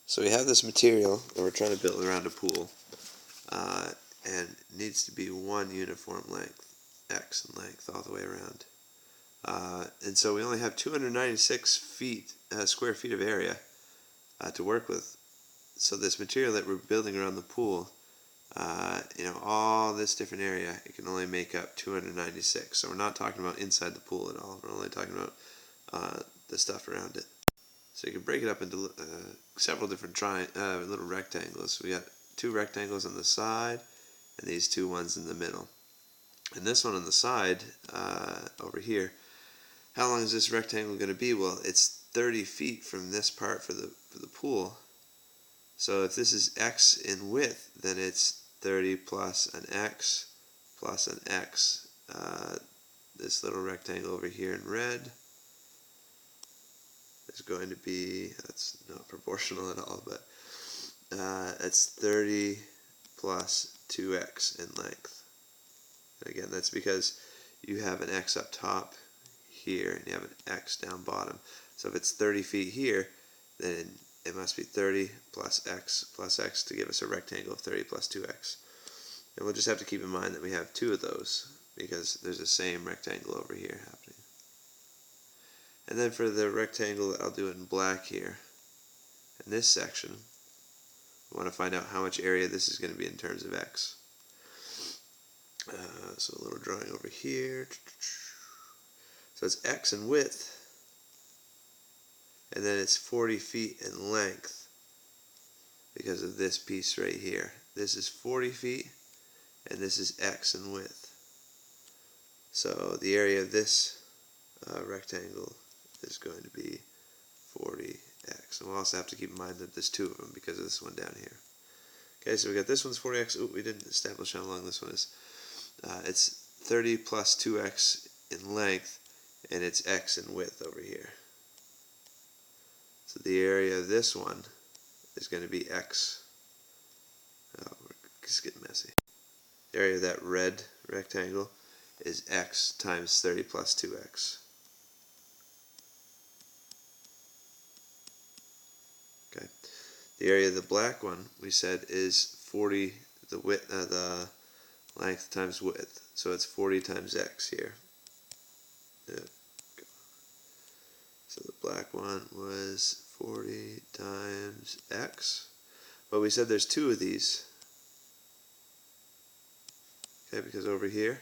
So we have this material that we're trying to build around a pool, and it needs to be one uniform length, x in length, all the way around. And so we only have 296 square feet of area to work with. So this material that we're building around the pool, all this different area, it can only make up 296. So we're not talking about inside the pool at all. We're only talking about the stuff around it. So you can break it up into several different little rectangles. We got two rectangles on the side and these two ones in the middle. And this one on the side over here, how long is this rectangle going to be? Well, it's 30 feet from this part for the pool. So if this is x in width, then it's 30 plus an x plus an x. This little rectangle over here in red is going to be, that's not proportional at all, but it's 30 plus 2x in length. And again, that's because you have an x up top here and you have an x down bottom. So if it's 30 feet here, then it must be 30 plus x to give us a rectangle of 30 plus 2x. And we'll just have to keep in mind that we have two of those because there's the same rectangle over here happening. And then for the rectangle, I'll do it in black here. In this section, we want to find out how much area this is going to be in terms of x. So a little drawing over here. So it's x in width, and then it's 40 feet in length because of this piece right here. This is 40 feet, and this is x in width. So the area of this rectangle is going to be 40x. And we'll also have to keep in mind that there's two of them because of this one down here. Okay, so we got this one's 40x. Ooh, we didn't establish how long this one is. It's 30 plus 2x in length, and it's x in width over here. So the area of this one is going to be x. Oh, it's getting messy. The area of that red rectangle is x times 30 plus 2x. Okay. The area of the black one we said is 40 the length times width. So it's 40 times x here. There. So the black one was 40 times x. But we said there's two of these. Okay, because over here,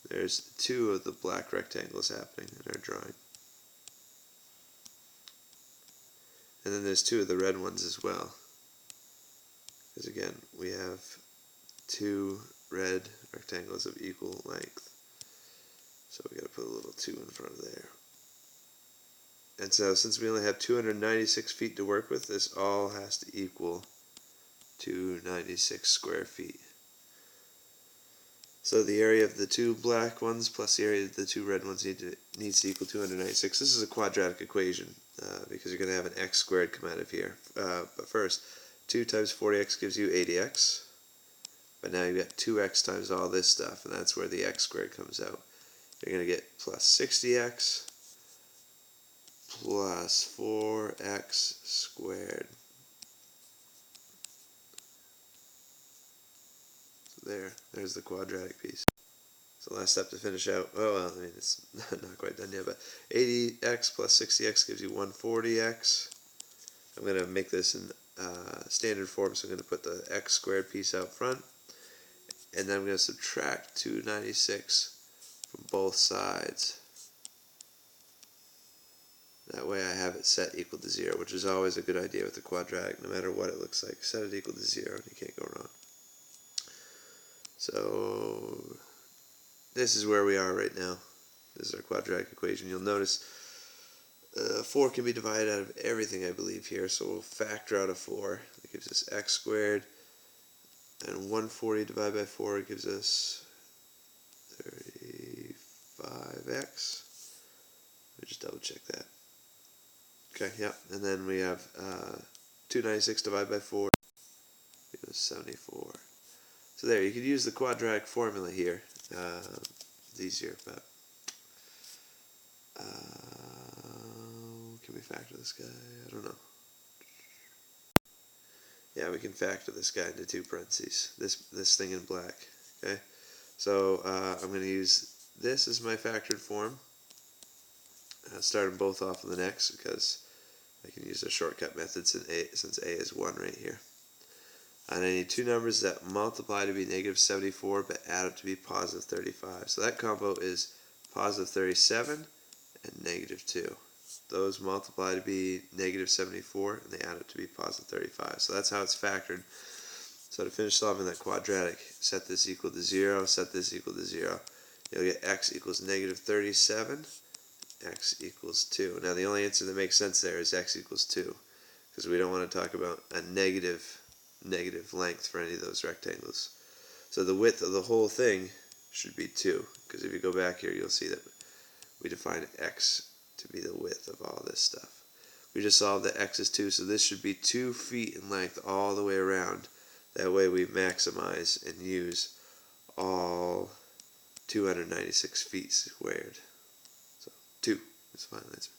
there's two of the black rectangles happening in our drawing. And then there's two of the red ones as well. Because again, we have two red rectangles of equal length. So we got to put a little 2 in front of there. And so since we only have 296 feet to work with, this all has to equal 296 square feet. So the area of the two black ones plus the area of the two red ones needs to equal 296. This is a quadratic equation because you're going to have an x squared come out of here. But first, 2 times 40x gives you 80x. But now you've got 2x times all this stuff, and that's where the x squared comes out. You're going to get plus 60x plus 4x squared. So there's the quadratic piece. So last step to finish out, well, I mean, it's not quite done yet, but 80x plus 60x gives you 140x. I'm going to make this in standard form, so I'm going to put the x squared piece out front, and then I'm going to subtract 296 from both sides. That way I have it set equal to 0, which is always a good idea with the quadratic, no matter what it looks like. Set it equal to 0 and you can't go wrong. So this is where we are right now. This is our quadratic equation. You'll notice 4 can be divided out of everything, I believe, here. So we'll factor out a 4. That gives us x squared. And 140 divided by 4 gives us 35x. Let me just double check that. Okay, yep. And then we have 296 divided by 4 gives us 74. So there, you could use the quadratic formula here. It's easier, but can we factor this guy? I don't know. Yeah, we can factor this guy into two parentheses. This thing in black. Okay, so I'm going to use this as my factored form. Start them both off with an x because I can use a shortcut method since a is 1 right here. And I need two numbers that multiply to be negative 74 but add up to be positive 35. So that combo is positive 37 and negative 2. Those multiply to be negative 74 and they add up to be positive 35. So that's how it's factored. So to finish solving that quadratic, set this equal to 0, set this equal to 0. You'll get x equals negative 37, x equals 2. Now the only answer that makes sense there is x equals 2, because we don't want to talk about a negative length for any of those rectangles. So the width of the whole thing should be 2, because if you go back here you'll see that we define x to be the width of all this stuff. We just solved that x is 2, so this should be 2 feet in length all the way around. That way we maximize and use all 296 feet squared. So 2 is the final answer.